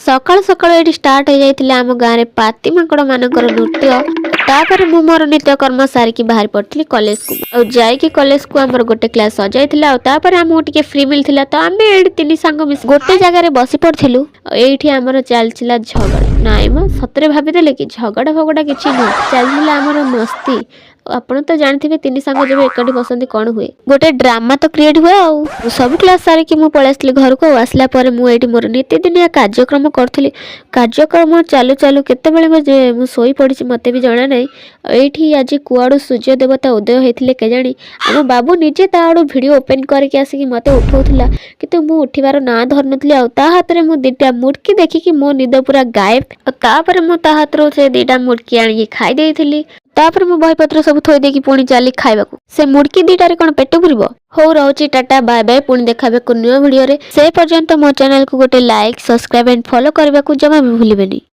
सकाल सकाल ये स्टार्ट हो जाइए आम गाँव में पाती माकड़ मानकर नृत्य। तापर मु मोर नित्यकर्म सारिकी बाहर पड़ी कॉलेज को और जाइकी कॉलेज को आमर गोटे क्लास सजाइला आमको टिके फ्री मिलता तो आम ये तीन सांग मिस गोटे जगह बसी पड़ू। ये आमर चलता झगड़ा नाई म सतरे भाई कि झगड़ा फगड़ा किसी नुह चलता आमर मस्ती। आपण तो जानते तीन सांग जब एकाठी बसती कौन हुए गोटे ड्रामा तो क्रिएट हुए आ सब क्लास सारिकी मु पलि घर को आसला मुझे मोर नीतिदिनिया कार्यक्रम करी। कार्यक्रम चालू चालू केतबेले मु शोई पड़ी मत भी जना ना। ये आज कुआड़ू सूर्य देवता उदय होते केजाणी आम बाबू निजे ताड़ू भिड ओपेन करके आसिक मत उठाऊला कि मु उठिबार ना धर नी हाथ में मु दीटा मुड़की देखिकी मो निद पूरा गायब। तापर मु ता हाथ से दीटा मुड़की आनी खाई देइथिली। तापर मु बहीपत्र सब थोई देकी पुणी चली खाइबा से मुड़की दीटारे कौन पेट पुरिबो। हो रहउची टाटा बाय बाय पुणी देखाबे को न्यू वीडियो रे। से पर्यंत मो चैनल को गोटे लाइक सब्सक्राइब एंड फॉलो करबा को जमा भी भूलिबेनी।